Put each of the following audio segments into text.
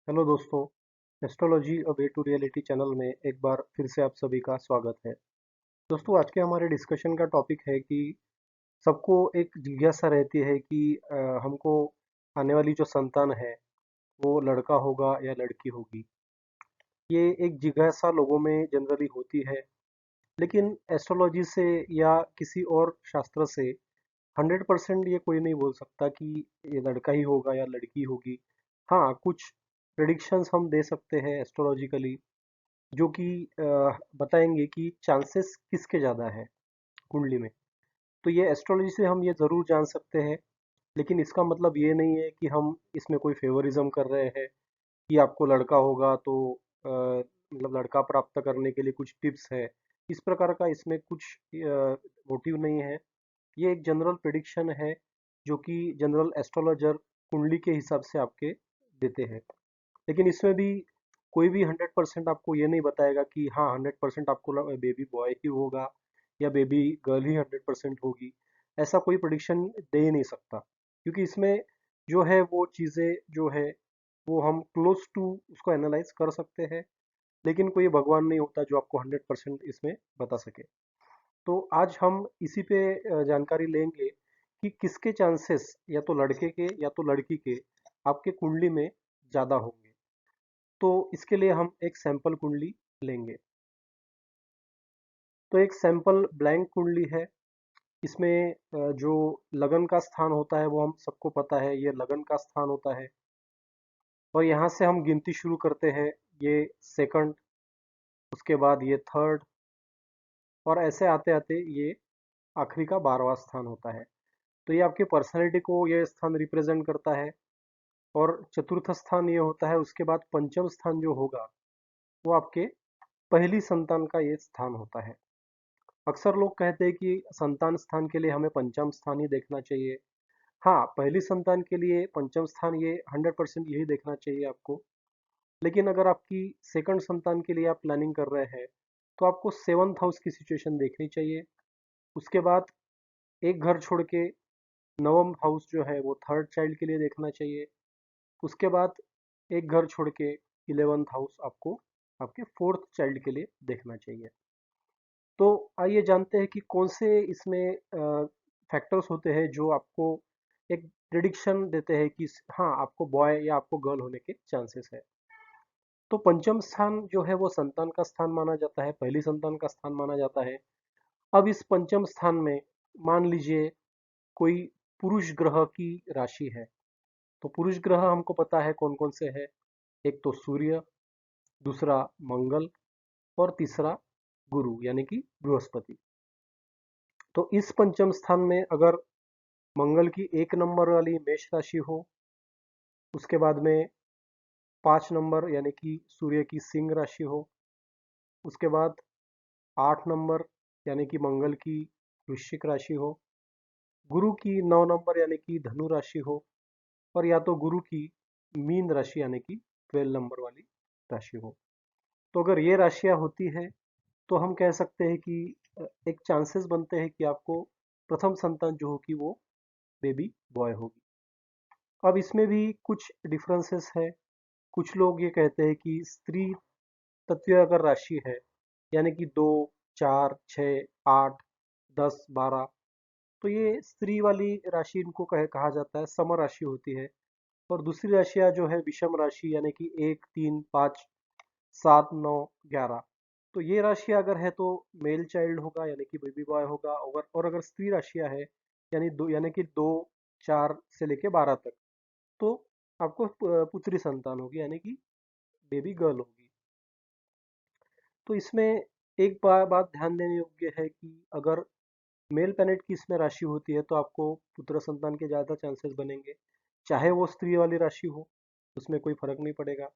Hello दोस्तों। Astrology a way to reality channel में एक बार फिर से आप सभी का स्वागत है। दोस्तों, आज के हमारे डिस्कशन का टॉपिक है कि सबको एक जिज्ञासा रहती है कि हमको आने वाली जो संतान है वो लड़का होगा या लड़की होगी। ये एक जिज्ञासा लोगों में जनरली होती है, लेकिन एस्ट्रोलॉजी से या किसी और शास्त्र से 100% ये कोई नहीं बोल सकता कि ये लड़का ही होगा या लड़की होगी। हाँ, कुछ प्रेडिक्शंस हम दे सकते हैं एस्ट्रोलॉजिकली, जो कि बताएंगे कि चांसेस किसके ज़्यादा है कुंडली में। तो ये एस्ट्रोलॉजी से हम ये ज़रूर जान सकते हैं, लेकिन इसका मतलब ये नहीं है कि हम इसमें कोई फेवरिज्म कर रहे हैं कि आपको लड़का होगा तो मतलब लड़का प्राप्त करने के लिए कुछ टिप्स है। इस प्रकार का इसमें कुछ मोटिव नहीं है। ये एक जनरल प्रिडिक्शन है जो कि जनरल एस्ट्रोलॉजर कुंडली के हिसाब से आपके देते हैं। लेकिन इसमें भी कोई भी 100% आपको ये नहीं बताएगा कि हाँ 100% आपको बेबी बॉय ही होगा या बेबी गर्ल ही 100% होगी। ऐसा कोई प्रिडिक्शन दे ही नहीं सकता, क्योंकि इसमें जो है वो चीज़ें जो है वो हम क्लोज टू उसको एनालाइज कर सकते हैं, लेकिन कोई भगवान नहीं होता जो आपको 100% इसमें बता सके। तो आज हम इसी पे जानकारी लेंगे कि किसके चांसेस या तो लड़के के या तो लड़की के आपके कुंडली में ज़्यादा होंगे। तो इसके लिए हम एक सैंपल कुंडली लेंगे। तो एक सैंपल ब्लैंक कुंडली है। इसमें जो लगन का स्थान होता है वो हम सबको पता है, ये लगन का स्थान होता है। और यहाँ से हम गिनती शुरू करते हैं। ये सेकंड, उसके बाद ये थर्ड, और ऐसे आते आते ये आखिरी का 12वां स्थान होता है। तो ये आपकी पर्सनैलिटी को ये स्थान रिप्रेजेंट करता है। और चतुर्थ स्थान ये होता है। उसके बाद पंचम स्थान जो होगा वो आपके पहली संतान का ये स्थान होता है। अक्सर लोग कहते हैं कि संतान स्थान के लिए हमें पंचम स्थान ही देखना चाहिए। हाँ, पहली संतान के लिए पंचम स्थान ये 100% यही देखना चाहिए आपको। लेकिन अगर आपकी सेकंड संतान के लिए आप प्लानिंग कर रहे हैं तो आपको सेवंथ हाउस की सिचुएशन देखनी चाहिए। उसके बाद एक घर छोड़ के नवम हाउस जो है वो थर्ड चाइल्ड के लिए देखना चाहिए। उसके बाद एक घर छोड़ के 11th हाउस आपको आपके फोर्थ चाइल्ड के लिए देखना चाहिए। तो आइए जानते हैं कि कौन से इसमें फैक्टर्स होते हैं जो आपको एक प्रिडिक्शन देते हैं कि हाँ आपको बॉय या आपको गर्ल होने के चांसेस है। तो पंचम स्थान जो है वो संतान का स्थान माना जाता है, पहली संतान का स्थान माना जाता है। अब इस पंचम स्थान में मान लीजिए कोई पुरुष ग्रह की राशि है। तो पुरुष ग्रह हमको पता है कौन कौन से है। एक तो सूर्य, दूसरा मंगल, और तीसरा गुरु यानी कि बृहस्पति। तो इस पंचम स्थान में अगर मंगल की 1 नंबर वाली मेष राशि हो, उसके बाद में 5 नंबर यानी कि सूर्य की सिंह राशि हो, उसके बाद 8 नंबर यानी कि मंगल की वृश्चिक राशि हो, गुरु की 9 नंबर यानी कि धनु राशि हो, और या तो गुरु की मीन राशि यानी कि 12 नंबर वाली राशि हो। तो अगर ये राशियां होती है तो हम कह सकते हैं कि एक चांसेस बनते हैं कि आपको प्रथम संतान जो होगी वो बेबी बॉय होगी। अब इसमें भी कुछ डिफरेंसेस है। कुछ लोग ये कहते हैं कि स्त्री तत्व अगर राशि है, यानी कि 2, 4, 6, 8, 10, 12, तो ये स्त्री वाली राशि इनको कहा जाता है, सम राशि होती है। और दूसरी राशियां जो है विषम राशि यानी कि 1, 3, 5, 7, 9, 11। तो ये राशियां अगर है तो मेल चाइल्ड होगा यानी कि बेबी बॉय होगा। और अगर स्त्री राशियां है यानी कि 2, 4 से लेके 12 तक, तो आपको पुत्री संतान होगी यानी कि बेबी गर्ल होगी। तो इसमें एक बात ध्यान देने योग्य है कि अगर मेल प्लैनेट की इसमें राशि होती है तो आपको पुत्र संतान के ज़्यादा चांसेस बनेंगे, चाहे वो स्त्री वाली राशि हो, उसमें कोई फर्क नहीं पड़ेगा।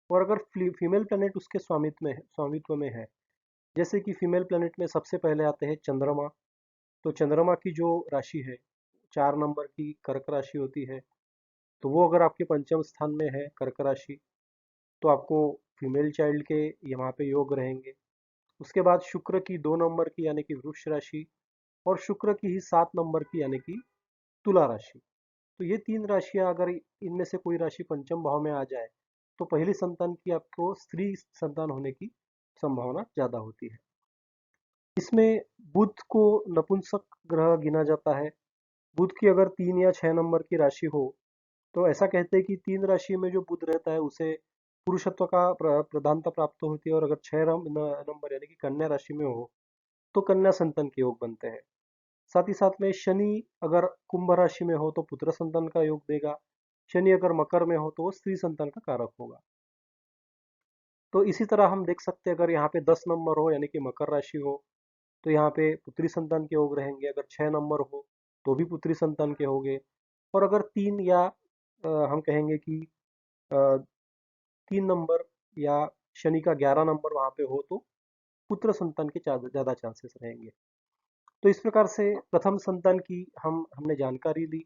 और अगर फीमेल प्लैनेट उसके स्वामित्व में है, जैसे कि फीमेल प्लैनेट में सबसे पहले आते हैं चंद्रमा। तो चंद्रमा की जो राशि है 4 नंबर की कर्क राशि होती है। तो वो अगर आपके पंचम स्थान में है कर्क राशि, तो आपको फीमेल चाइल्ड के यहाँ पे योग रहेंगे। उसके बाद शुक्र की 2 नंबर की यानी कि वृष राशि, और शुक्र की ही 7 नंबर की यानी कि तुला राशि। तो ये तीन राशियां अगर इनमें से कोई राशि पंचम भाव में आ जाए तो पहली संतान की आपको स्त्री संतान होने की संभावना ज़्यादा होती है। इसमें बुध को नपुंसक ग्रह गिना जाता है। बुध की अगर 3 या 6 नंबर की राशि हो तो ऐसा कहते हैं कि 3 राशि में जो बुध रहता है उसे पुरुषत्व का प्रधानता प्राप्त होती है, और अगर 6 नंबर यानी कि कन्या राशि में हो तो कन्या संतान के योग बनते हैं। साथ ही साथ में शनि अगर कुंभ राशि में हो तो पुत्र संतान का योग देगा। शनि अगर मकर में हो तो वो स्त्री संतान का कारक होगा। तो इसी तरह हम देख सकते हैं, अगर यहाँ पे 10 नंबर हो यानी कि मकर राशि हो तो यहाँ पे पुत्री संतान के योग रहेंगे। अगर 6 नंबर हो तो भी पुत्री संतान के होंगे। और अगर 3 या हम कहेंगे कि 3 नंबर या शनि का 11 नंबर वहाँ पे हो तो पुत्र संतान के ज़्यादा चांसेस रहेंगे। तो इस प्रकार से प्रथम संतान की हमने जानकारी ली।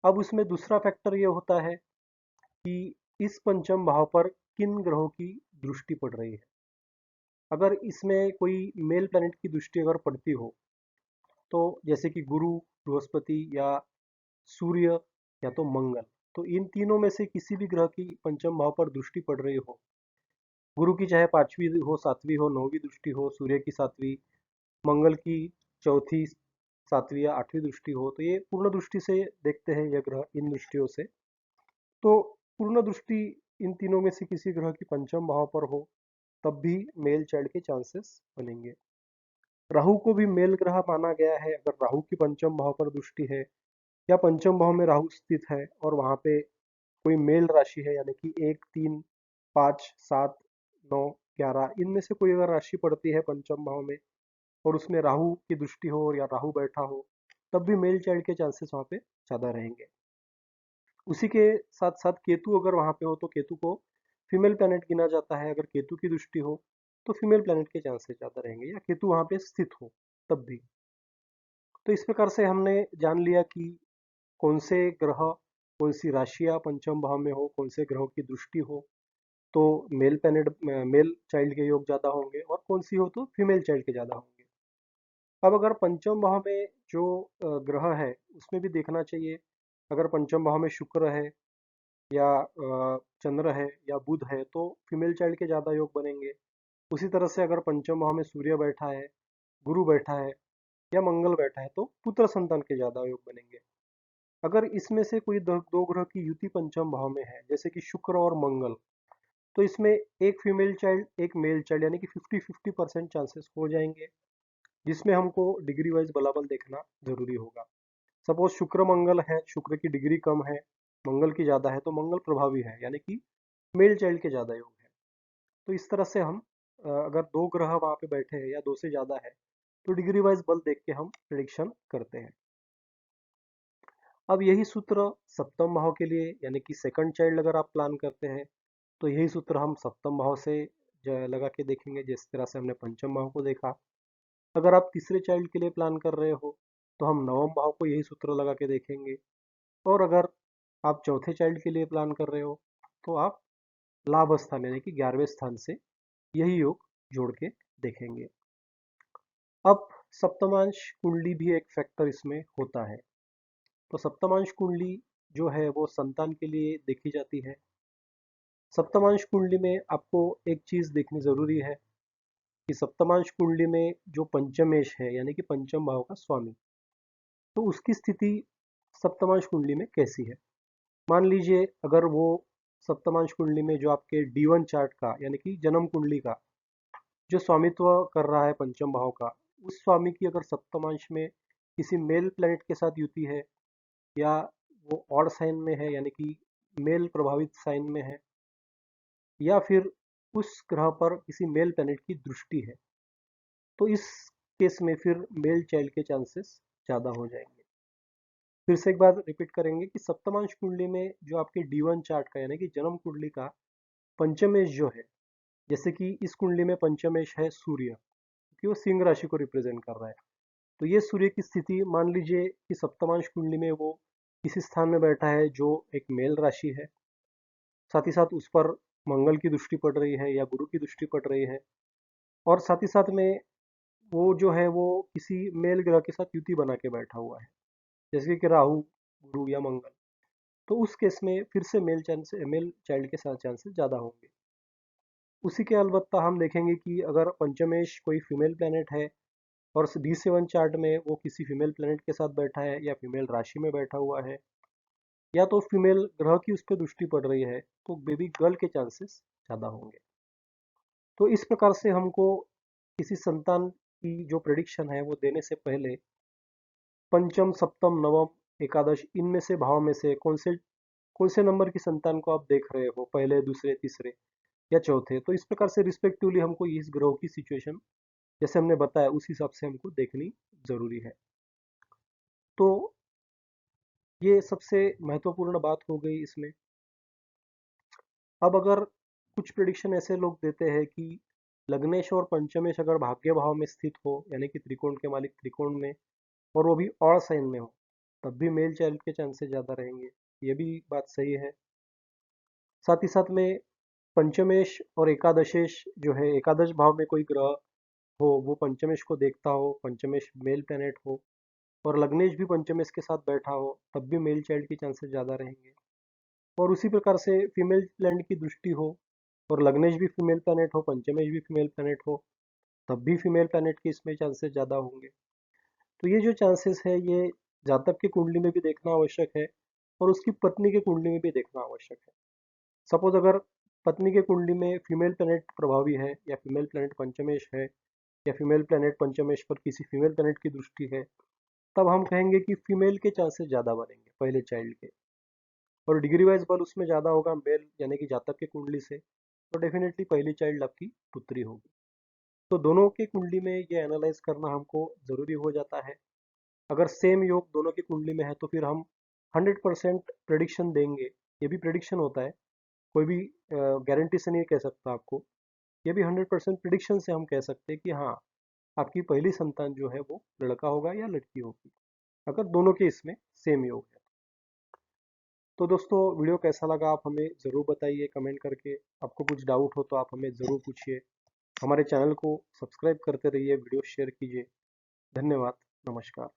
अब उसमें दूसरा फैक्टर ये होता है कि इस पंचम भाव पर किन ग्रहों की दृष्टि पड़ रही है। अगर इसमें कोई मेल प्लैनेट की दृष्टि अगर पड़ती हो तो जैसे कि गुरु, बृहस्पति या सूर्य या तो मंगल, तो इन तीनों में से किसी भी ग्रह की पंचम भाव पर दृष्टि पड़ रही हो, गुरु की चाहे 5वीं हो, 7वीं हो, 9वीं दृष्टि हो, सूर्य की 7वीं, मंगल की चौथी, 7वीं या 8वीं दृष्टि हो, तो ये पूर्ण दृष्टि से देखते हैं ये ग्रह इन दृष्टियों से। तो पूर्ण दृष्टि इन तीनों में से किसी ग्रह की पंचम भाव पर हो तब भी मेल चाइल्ड के चांसेस बनेंगे। राहु को भी मेल ग्रह माना गया है। अगर राहु की पंचम भाव पर दृष्टि है या पंचम भाव में राहु स्थित है और वहां पे कोई मेल राशि है यानी कि 1, 3, 5, 7, 9, 11 इनमें से कोई अगर राशि पड़ती है पंचम भाव में और उसमें राहु की दृष्टि हो या राहु बैठा हो तब भी मेल चाइल्ड के चांसेस वहां पे ज्यादा रहेंगे। उसी के साथ साथ केतु अगर वहां पे हो तो केतु को फीमेल प्लैनेट गिना जाता है। अगर केतु की दृष्टि हो तो फीमेल प्लैनेट के चांसेस ज्यादा रहेंगे, या केतु वहां पे स्थित हो तब भी। तो इस प्रकार से हमने जान लिया कि कौन से ग्रह, कौन सी राशियां पंचम भाव में हो, कौन से ग्रहों की दृष्टि हो तो मेल प्लैनेट, मेल चाइल्ड के योग ज्यादा होंगे, और कौन सी हो तो फीमेल चाइल्ड के ज्यादा होंगे। अब अगर पंचम भाव में जो ग्रह है उसमें भी देखना चाहिए। अगर पंचम भाव में शुक्र है या चंद्र है या बुध है तो फीमेल चाइल्ड के ज़्यादा योग बनेंगे। उसी तरह से अगर पंचम भाव में सूर्य बैठा है, गुरु बैठा है या मंगल बैठा है तो पुत्र संतान के ज़्यादा योग बनेंगे। अगर इसमें से कोई दो ग्रह की युति पंचम भाव में है जैसे कि शुक्र और मंगल, तो इसमें एक फीमेल चाइल्ड एक मेल चाइल्ड यानी कि 50-50% चांसेस हो जाएंगे, जिसमें हमको डिग्री वाइज बलाबल देखना जरूरी होगा। सपोज शुक्र मंगल है, शुक्र की डिग्री कम है, मंगल की ज़्यादा है, तो मंगल प्रभावी है यानी कि मेल चाइल्ड के ज़्यादा योग है। तो इस तरह से हम अगर दो ग्रह वहाँ पे बैठे हैं या दो से ज़्यादा है तो डिग्री वाइज बल देख के हम प्रिडिक्शन करते हैं। अब यही सूत्र सप्तम भाव के लिए यानी कि सेकंड चाइल्ड अगर आप प्लान करते हैं तो यही सूत्र हम सप्तम भाव से लगा के देखेंगे, जिस तरह से हमने पंचम भाव को देखा। अगर आप तीसरे चाइल्ड के लिए प्लान कर रहे हो तो हम नवम भाव को यही सूत्र लगा के देखेंगे। और अगर आप चौथे चाइल्ड के लिए प्लान कर रहे हो तो आप लाभ स्थान यानी कि 11वें स्थान से यही योग जोड़ के देखेंगे। अब सप्तमांश कुंडली भी एक फैक्टर इसमें होता है। तो सप्तमांश कुंडली जो है वो संतान के लिए देखी जाती है। सप्तमांश कुंडली में आपको एक चीज देखनी जरूरी है कि सप्तमांश कुंडली में जो पंचमेश है यानी कि पंचम भाव का स्वामी, तो उसकी स्थिति सप्तमांश कुंडली में कैसी है। मान लीजिए अगर वो सप्तमांश कुंडली में जो आपके D1 चार्ट का यानी कि जन्म कुंडली का जो स्वामित्व कर रहा है पंचम भाव का, उस स्वामी की अगर सप्तमांश में किसी मेल प्लैनेट के साथ युति है या वो ऑड साइन में है यानी कि मेल प्रभावित साइन में है, या फिर उस ग्रह पर किसी मेल प्लैनेट की दृष्टि है, तो इस केस में फिर मेल चाइल्ड के चांसेस ज़्यादा हो जाएंगे। फिर से एक बार रिपीट करेंगे कि सप्तमांश कुंडली में जो आपके D1 चार्ट का यानी कि जन्म कुंडली का पंचमेश जो है, जैसे कि इस कुंडली में पंचमेश है सूर्य, क्योंकि वो सिंह राशि को रिप्रेजेंट कर रहा है। तो ये सूर्य की स्थिति मान लीजिए कि सप्तमांश कुंडली में वो किसी स्थान में बैठा है जो एक मेल राशि है, साथ ही साथ उस पर मंगल की दृष्टि पड़ रही है या गुरु की दृष्टि पड़ रही है, और साथ ही साथ में वो जो है वो किसी मेल ग्रह के साथ युति बना के बैठा हुआ है जैसे कि राहु, गुरु या मंगल। तो उस केस में फिर से मेल चाइल्ड के साथ चांसेस ज़्यादा होंगे। उसी के अलबत्ता हम देखेंगे कि अगर पंचमेश कोई फीमेल प्लेनेट है और D7 चार्ट में वो किसी फीमेल प्लेनेट के साथ बैठा है या फीमेल राशि में बैठा हुआ है या तो फीमेल ग्रह की उस पर दृष्टि पड़ रही है, तो बेबी गर्ल के चांसेस ज़्यादा होंगे। तो इस प्रकार से हमको किसी संतान की जो प्रेडिक्शन है वो देने से पहले पंचम, सप्तम, नवम, एकादश इनमें से भाव में से कौन से नंबर की संतान को आप देख रहे हो, पहले, दूसरे, तीसरे या चौथे, तो इस प्रकार से रिस्पेक्टिवली हमको इस ग्रह की सिचुएशन जैसे हमने बताया उस हिसाब से हमको देखनी जरूरी है। तो ये सबसे महत्वपूर्ण बात हो गई इसमें। अब अगर कुछ प्रिडिक्शन ऐसे लोग देते हैं कि लग्नेश और पंचमेश अगर भाग्य भाव में स्थित हो, यानी कि त्रिकोण के मालिक त्रिकोण में, और वो भी ऑड साइन में हो, तब भी मेल चाइल्ड के चांसेस ज़्यादा रहेंगे। ये भी बात सही है। साथ ही साथ में पंचमेश और एकादशेश जो है, एकादश भाव में कोई ग्रह हो वो पंचमेश को देखता हो, पंचमेश मेल प्लेनेट हो, और लग्नेश भी पंचमेश के साथ बैठा हो, तब भी मेल चाइल्ड के चांसेस ज़्यादा रहेंगे। और उसी प्रकार से फीमेल प्लैनेट की दृष्टि हो और लग्नेश भी फीमेल प्लैनेट हो, पंचमेश भी फीमेल प्लैनेट हो, तब भी फीमेल प्लैनेट के इसमें चांसेस ज़्यादा होंगे। तो ये जो चांसेस है ये जातक की कुंडली में भी देखना आवश्यक है और उसकी पत्नी के कुंडली में भी देखना आवश्यक है। सपोज अगर पत्नी के कुंडली में फीमेल प्लैनेट प्रभावी है या फीमेल प्लैनेट पंचमेश है या फीमेल प्लैनेट पंचमेश पर किसी फीमेल प्लैनेट की दृष्टि है, तब हम कहेंगे कि फीमेल के चांसेस ज़्यादा बनेंगे पहले चाइल्ड के, और डिग्री वाइज बल उसमें ज़्यादा होगा मेल यानी कि जातक के कुंडली से, तो डेफिनेटली पहली चाइल्ड आपकी पुत्री होगी। तो दोनों की कुंडली में ये एनालाइज करना हमको ज़रूरी हो जाता है। अगर सेम योग दोनों की कुंडली में है तो फिर हम 100% प्रेडिक्शन देंगे। ये भी प्रेडिक्शन होता है, कोई भी गारंटी से नहीं कह सकता आपको। ये भी 100% प्रिडिक्शन से हम कह सकते हैं कि हाँ, आपकी पहली संतान जो है वो लड़का होगा या लड़की होगी, अगर दोनों के इसमें सेम योग है। तो दोस्तों, वीडियो कैसा लगा आप हमें ज़रूर बताइए कमेंट करके। आपको कुछ डाउट हो तो आप हमें ज़रूर पूछिए। हमारे चैनल को सब्सक्राइब करते रहिए, वीडियो शेयर कीजिए। धन्यवाद। नमस्कार।